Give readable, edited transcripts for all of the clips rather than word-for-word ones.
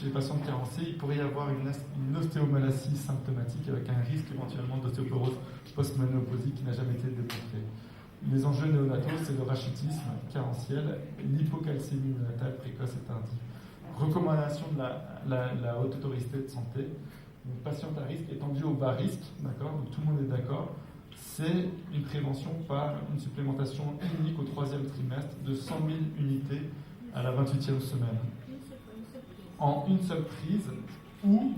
chez les patients carencés, il pourrait y avoir une ostéomalacie symptomatique avec un risque éventuellement d'ostéoporose post-ménopausique qui n'a jamais été démontré. Les enjeux néonataux, c'est le rachitisme carentiel, l'hypocalcémie néonatale précoce et tardive. Recommandation de la Haute Autorité de Santé, une patiente à risque étendue au bas risque, d'accord, donc tout le monde est d'accord, c'est une prévention par une supplémentation unique au 3e trimestre de 100 000 unités à la 28e semaine. En une seule prise, ou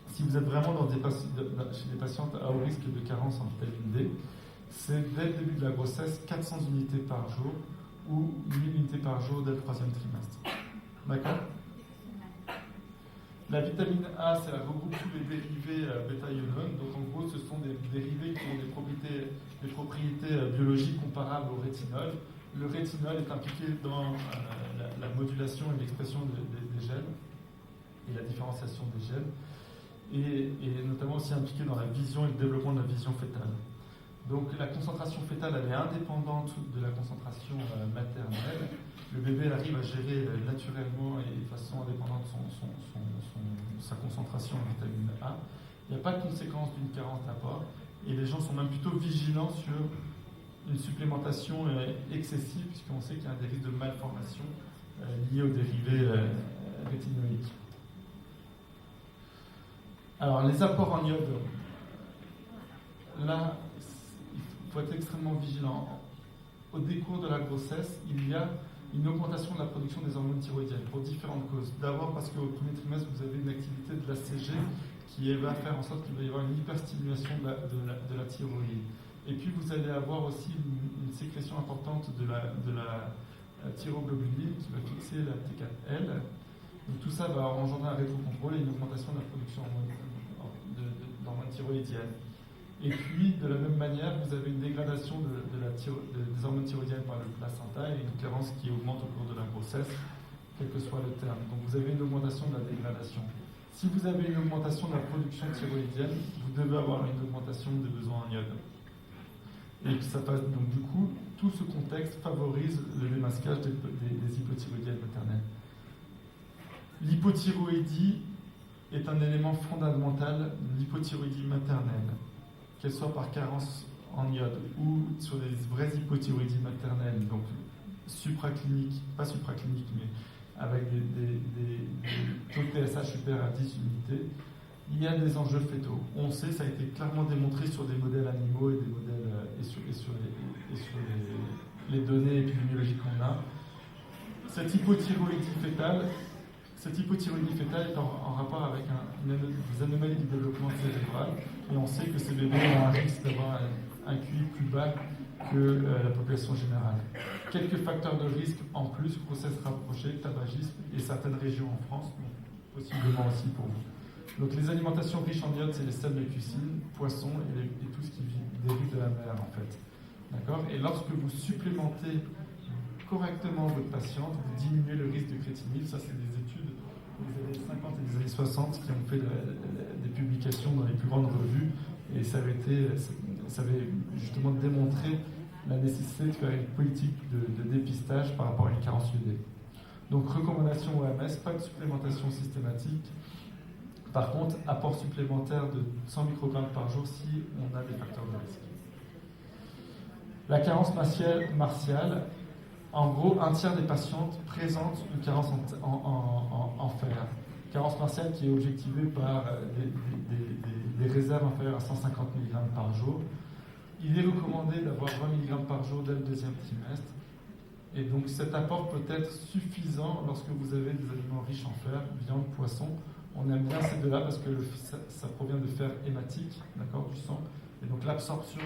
si vous êtes vraiment chez des patientes à haut risque de carence en vitamine D, c'est dès le début de la grossesse 400 unités par jour ou 1000 unités par jour dès le 3e trimestre. D'accord ? La vitamine A, ça regroupe tous les dérivés bêta-ionones. Donc en gros, ce sont des dérivés qui ont des propriétés biologiques comparables au rétinol. Le rétinol est impliqué dans la modulation et l'expression des gènes et la différenciation des gènes, et notamment aussi impliqué dans la vision et le développement de la vision fétale. Donc la concentration fétale, elle est indépendante de la concentration maternelle. Le bébé arrive à gérer naturellement et de façon indépendante sa concentration en vitamine A. Il n'y a pas de conséquence d'une carence d'apport, et les gens sont même plutôt vigilants sur une supplémentation excessive, puisqu'on sait qu'il y a des risques de malformation liés aux dérivés rétinoïques. Alors, les apports en iode, là, il faut être extrêmement vigilant. Au décours de la grossesse, il y a une augmentation de la production des hormones thyroïdiennes pour différentes causes. D'abord parce qu'au premier trimestre, vous avez une activité de la CG qui va faire en sorte qu'il va y avoir une hyperstimulation de la thyroïde. Et puis vous allez avoir aussi une sécrétion importante de la thyroglobuline qui va fixer la T4L. Donc tout ça va engendrer un rétrocontrôle et une augmentation de la production d'hormones thyroïdiennes. Et puis, de la même manière, vous avez une dégradation des hormones thyroïdiennes par le placenta et une carence qui augmente au cours de la grossesse, quel que soit le terme. Donc vous avez une augmentation de la dégradation. Si vous avez une augmentation de la production thyroïdienne, vous devez avoir une augmentation des besoins en iode. Et ça passe, donc du coup, tout ce contexte favorise le démasquage des hypothyroïdiennes maternelles. L'hypothyroïdie est un élément fondamental de l'hypothyroïdie maternelle, qu'elle soit par carence en iode ou sur des vraies hypothyroïdies maternelles, donc supracliniques, pas supracliniques, mais avec des taux de TSH supérieurs à 10 unités, il y a des enjeux fétaux. On sait, ça a été clairement démontré sur des modèles animaux et des modèles sur les données épidémiologiques qu'on a. Cette hypothyroïdie fétale est en rapport avec des anomalies du développement cérébral, et on sait que ces bébés ont un risque d'avoir un QI plus bas que la population générale. Quelques facteurs de risque en plus: grossesse rapprochée, tabagisme et certaines régions en France, possiblement aussi pour vous. Donc les alimentations riches en iode, c'est les sels de cuisine, poissons et tout ce qui dérive de la mer en fait. D'accord ? Et lorsque vous supplémentez correctement votre patiente, vous diminuez le risque de créatinine. Ça, c'est des études des années 50 et des années 60 qui ont fait des publications dans les plus grandes revues, et ça avait justement démontré la nécessité de faire une politique de dépistage par rapport à une carence iodée. Donc recommandation OMS, pas de supplémentation systématique. Par contre, apport supplémentaire de 100 microgrammes par jour si on a des facteurs de risque. La carence martiale, en gros, un tiers des patientes présentent une carence en fer. Carence martiale qui est objectivée par des réserves inférieures à 150 mg par jour. Il est recommandé d'avoir 20 mg par jour dès le 2e trimestre. Et donc cet apport peut être suffisant lorsque vous avez des aliments riches en fer, viande, poisson. On aime bien ces deux-là parce que ça provient de fer hématique, d'accord, du sang. Et donc l'absorption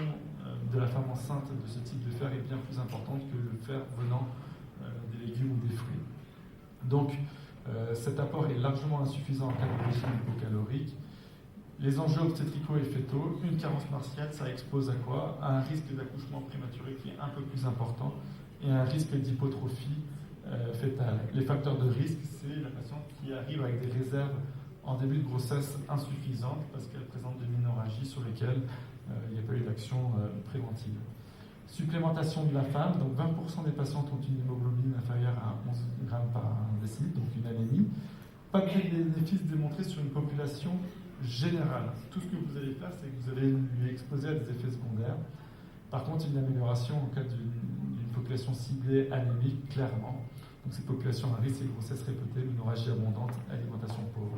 de la femme enceinte de ce type de fer est bien plus importante que le fer venant des légumes ou des fruits. Donc cet apport est largement insuffisant en cas de régime hypocalorique. Les enjeux obstétricaux et fétaux, une carence martiale, ça expose à quoi ? À un risque d'accouchement prématuré qui est un peu plus important et un risque d'hypotrophie fétale. Les facteurs de risque, c'est la patiente qui arrive avec des réserves en début de grossesse insuffisantes parce qu'elle présente des ménorrhagies sur lesquelles il n'y a pas eu d'action préventive. Supplémentation de la femme, donc 20% des patientes ont une hémoglobine inférieure à 11 g par décilitre, donc une anémie. pas de bénéfice démontré sur une population générale. Tout ce que vous allez faire, c'est que vous allez lui exposer à des effets secondaires. Par contre, une amélioration en cas d'une population ciblée anémique, clairement. Donc, cette population à risque et grossesse répétée, ménorragie abondante, alimentation pauvre.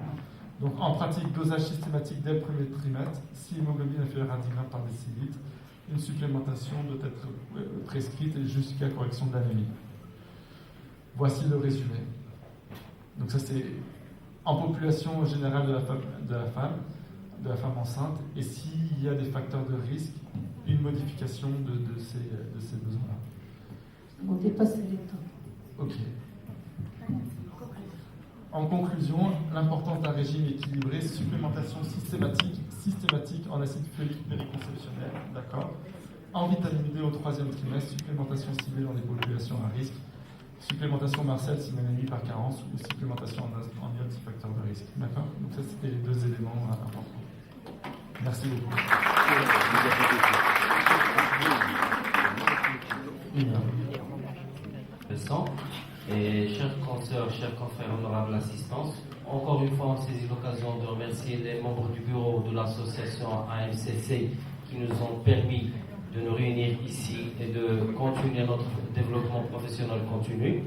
Donc, en pratique, dosage systématique dès le premier trimestre, si hémoglobine inférieure à 10 grammes par décilitre, une supplémentation doit être prescrite jusqu'à correction de l'anémie. Voici le résumé. Donc, ça, c'est en population générale de la femme enceinte, et s'il y a des facteurs de risque, une modification de ces besoins-là. On dépasse le temps. Ok. En conclusion, l'importance d'un régime équilibré, supplémentation systématique en acide folique périconceptionnel, d'accord. En vitamine D au 3e trimestre, supplémentation ciblée dans des populations à risque, supplémentation martiale si anémie par carence ou supplémentation en iode si facteur de risque, d'accord. Donc ça, c'était les 2 éléments importants. Merci beaucoup. Et chers consoeurs, chers confrères, honorables assistance, encore une fois, on saisit l'occasion de remercier les membres du bureau de l'association AMCC qui nous ont permis de nous réunir ici et de continuer notre développement professionnel continu.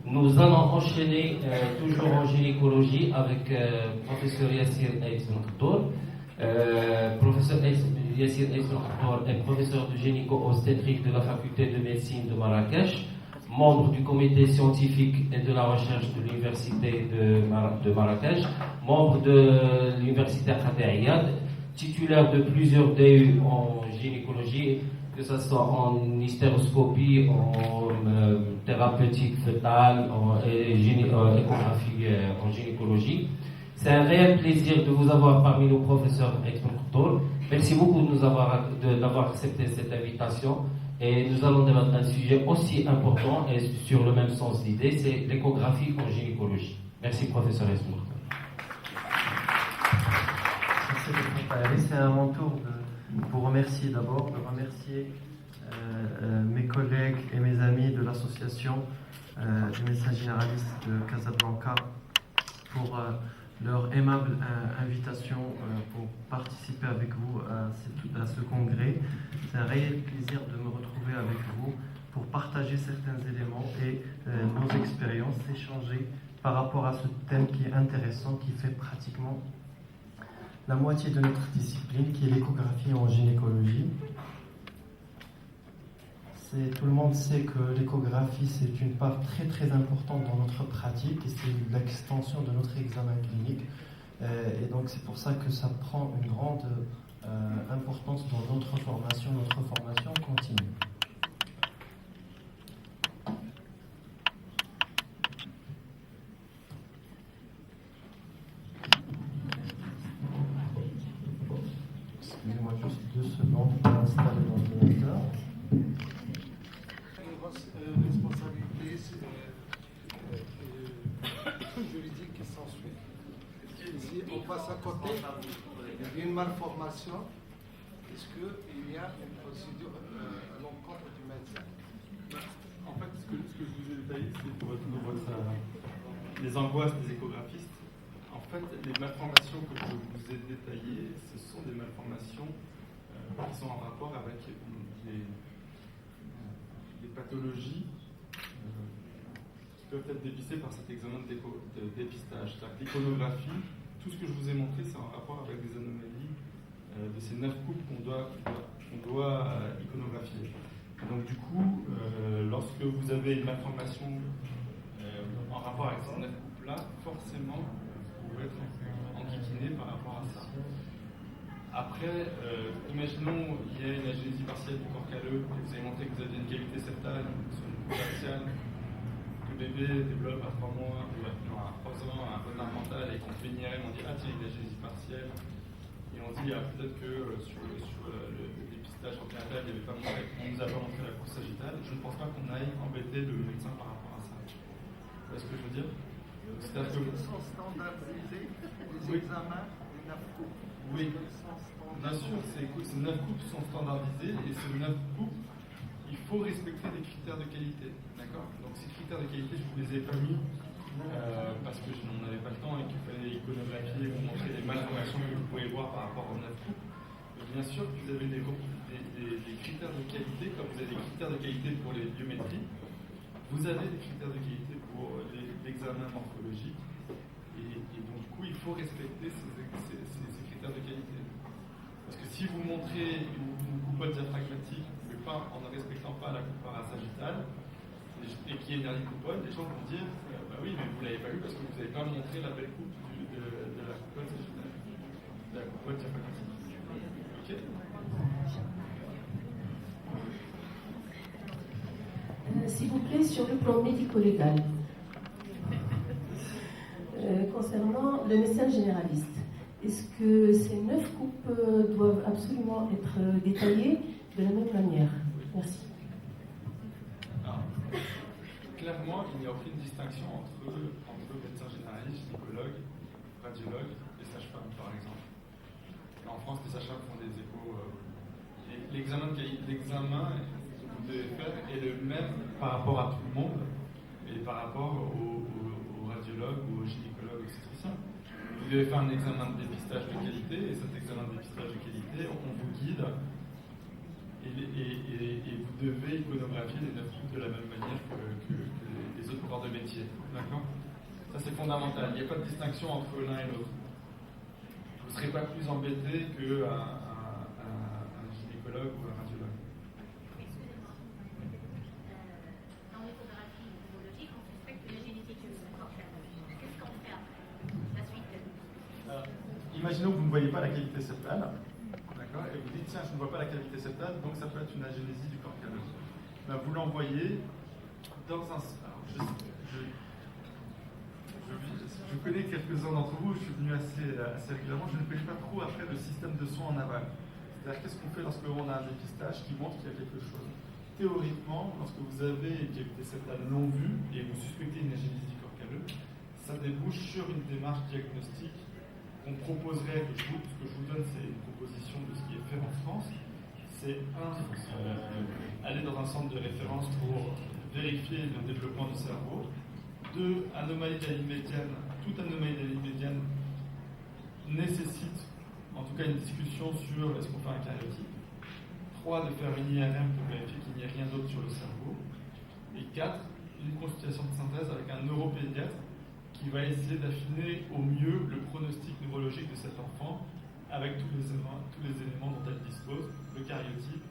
Nous allons enchaîner toujours en gynécologie avec professeur Yassir Aïs Mokhtour. Professeur Yassir Aïs Mokhtour est professeur de gynéco-obstétrique de la faculté de médecine de Marrakech, membre du comité scientifique et de la recherche de l'université de Marrakech, membre de l'université Khader Iyad, titulaire de plusieurs DU en gynécologie, que ce soit en hystéroscopie, en thérapeutique fœtale, en échographie en gynécologie. C'est un réel plaisir de vous avoir parmi nos professeurs Mokhtour. Merci beaucoup d'avoir accepté cette invitation. Et nous allons débattre d'un sujet aussi important et sur le même sens d'idée, c'est l'échographie en gynécologie. Merci, professeur Esmour. C'est à mon tour de vous remercier d'abord, de remercier mes collègues et mes amis de l'association des médecins généralistes de Casablanca pour leur aimable invitation pour participer avec vous à ce congrès. C'est un réel plaisir de me retrouver avec vous pour partager certains éléments et nos expériences, échanger par rapport à ce thème qui est intéressant, qui fait pratiquement la moitié de notre discipline, qui est l'échographie en gynécologie. Tout le monde sait que l'échographie, c'est une part très très importante dans notre pratique et c'est l'extension de notre examen clinique. Et donc c'est pour ça que ça prend une grande importance dans notre formation continue. Excusez-moi juste 2 secondes pour installer l'ordinateur. Responsabilité juridique qui s'ensuit. Si on passe à côté d'une malformation, est-ce qu'il y a une procédure à l'encontre du médecin? En fait, ce que je vous ai détaillé, c'est pour les angoisses des échographistes. En fait, les malformations que je vous ai détaillées, ce sont des malformations qui sont en rapport avec les pathologies qui peuvent être dépistées par cet examen de dépistage. C'est-à-dire que l'iconographie, tout ce que je vous ai montré, c'est en rapport avec des anomalies de ces 9 coupes qu'on doit iconographier. Donc du coup, lorsque vous avez une malformation en rapport avec ces 9 coupes-là, forcément, vous pouvez être enquiquiné par rapport à ça. Après, imaginons qu'il y a une agénésie partielle du corps calleux, et vous avez montré que vous avez une cavité septale sur une coupe axiale, que le bébé développe à 3 mois, ou à 3 ans, un retard mental, et qu'on fait une IRM, on dit ah tiens, il y a une agénésie partielle, et on dit ah, peut-être que sur le dépistage anténatal, il n'y avait pas montré, on nous a pas montré la course sagittale. Je ne pense pas qu'on aille embêter le médecin par rapport à ça. Vous voyez ce que je veux dire? C'est-à-dire que sont standardisés les examens des 9 coupes. Oui, bien sûr, ces 9 coupes sont standardisées et ces 9 coupes, il faut respecter des critères de qualité. D'accord? Donc ces critères de qualité, je ne vous les ai pas mis parce que je n'en avais pas le temps et pouvez voir par rapport aux 9 coupes. Et bien sûr, vous avez des critères de qualité, comme vous avez des critères de qualité pour les biométries, vous avez des critères de qualité pour l'examen morphologique. Et donc, du coup, il faut respecter ces critères de qualité. Parce que si vous montrez une coupole diaphragmatique, mais pas en ne respectant pas la coupole sagittale, et qui est une dernière coupole, les gens vont dire bah oui, mais vous ne l'avez pas vu parce que vous n'avez pas montré la belle coupe de la coupole sagittale, de la coupole diaphragmatique. Ok. S'il vous plaît, sur le plan médico-légal, concernant le médecin généraliste, est-ce que ces 9 coupes doivent absolument être détaillées de la même manière? Merci. Alors, clairement, il n'y a aucune distinction entre médecins généralistes, gynécologues, radiologues et sages-femmes, par exemple. En France, les sages-femmes font des échos. L'examen que vous devez faire est le même par rapport à tout le monde et par rapport aux radiologues ou aux gynécologues obstétriciens. Vous devez faire un examen de dépistage de qualité et cet examen de dépistage de qualité, on vous guide et vous devez iconographier les 9 coupes de la même manière que les autres corps de métier. D'accord? Ça, c'est fondamental. Il n'y a pas de distinction entre l'un et l'autre. Vous ne serez pas plus embêté qu'un gynécologue ou un radiologue. Dans l'échographie morphologique, on suspecte la génétique du corps. Qu'est-ce qu'on fait après? La suite. Imaginons que vous ne voyez pas la cavité septale, d'accord, et vous dites tiens, je ne vois pas la cavité septale, donc ça peut être une agénésie du corps calleux. Ben, vous l'envoyez dans un. Alors, je connais quelques-uns d'entre vous, je suis venu assez régulièrement, je ne connais pas trop après le système de soins en aval. C'est-à-dire qu'est-ce qu'on fait lorsque on a un dépistage qui montre qu'il y a quelque chose. Théoriquement, lorsque vous avez une cavité septale non vue et vous suspectez une agénésie du corps calleux, ça débouche sur une démarche diagnostique qu'on proposerait, ce que je vous donne, c'est une proposition de ce qui est fait en France. C'est aller dans un centre de référence pour vérifier le développement du cerveau. 2, anomalie de la ligne médiane. Toute anomalie de la ligne médiane nécessite en tout cas une discussion sur est-ce qu'on fait un cariotype. 3, de faire une IRM pour vérifier qu'il n'y ait rien d'autre sur le cerveau. Et 4, une consultation de synthèse avec un neuropédiatre qui va essayer d'affiner au mieux le pronostic neurologique de cet enfant avec tous les éléments dont elle dispose, le cariotype,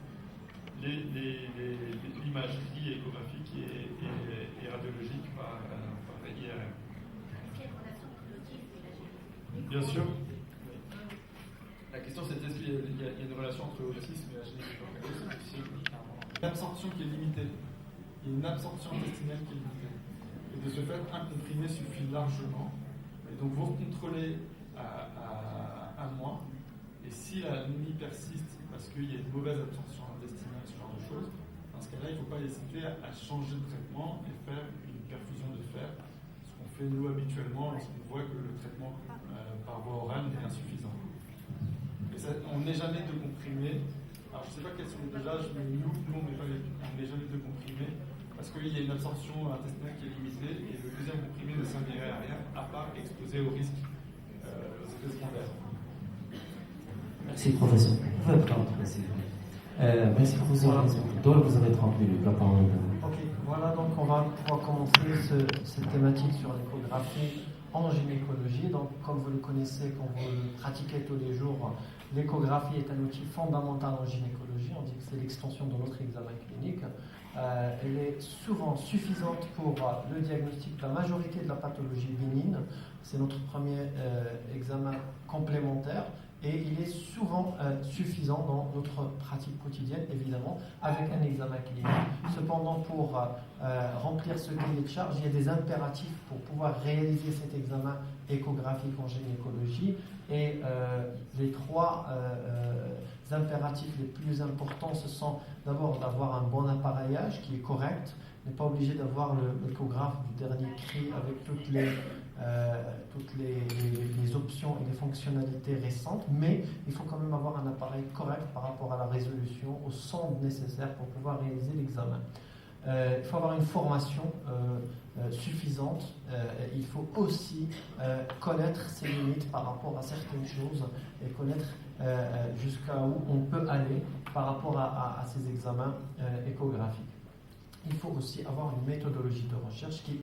l'imagerie échographique et radiologique par IRM. Est-ce qu'il y a une relation entre l'autisme et la génétique? Bien sûr. La question c'est est-ce qu'il y a une relation entre l'autisme et la génétique? C'est une absorption qui est limitée. Il y a une absorption intestinale qui est limitée. Et de ce fait, un comprimé suffit largement. Et donc vous recontrôlez à mois. Et si l'anémie persiste parce qu'il y a une mauvaise absorption intestinale, ce genre de choses, dans ce cas-là, il ne faut pas hésiter à changer de traitement et faire une perfusion de fer. Ce qu'on fait nous habituellement lorsqu'on voit que le traitement par voie orale n'est insuffisant. Et ça, on n'est jamais de comprimés. Alors je ne sais pas quels sont les dosages, mais nous on n'est jamais de comprimés. Parce qu'il y a une absorption intestinale qui est limitée et le deuxième comprimé ne servirait à rien à part exposer au risque aux effets secondaires. Merci professeur. Vous pouvez prendre, s'il vous plaît. Merci professeur. Donc vous avez 30 minutes, la parole. Ok, voilà, donc on va pouvoir commencer cette thématique sur l'échographie en gynécologie. Donc comme vous le connaissez, quand vous le pratiquez tous les jours, l'échographie est un outil fondamental en gynécologie. On dit que c'est l'extension de notre examen clinique. Elle est souvent suffisante pour le diagnostic de la majorité de la pathologie bénigne. C'est notre premier examen complémentaire et il est souvent suffisant dans notre pratique quotidienne, évidemment, avec un examen clinique. Cependant, pour remplir ce cahier de charge, il y a des impératifs pour pouvoir réaliser cet examen échographique en gynécologie et les 3 impératifs les plus importants, ce sont d'abord d'avoir un bon appareillage qui est correct. On n'est pas obligé d'avoir l'échographe du dernier cri avec toutes les options et les fonctionnalités récentes, mais il faut quand même avoir un appareil correct par rapport à la résolution, aux sondes nécessaires pour pouvoir réaliser l'examen. il faut avoir une formation suffisante. Il faut aussi connaître ses limites par rapport à certaines choses et connaître jusqu'à où on peut aller par rapport à ces examens échographiques. Il faut aussi avoir une méthodologie de recherche qui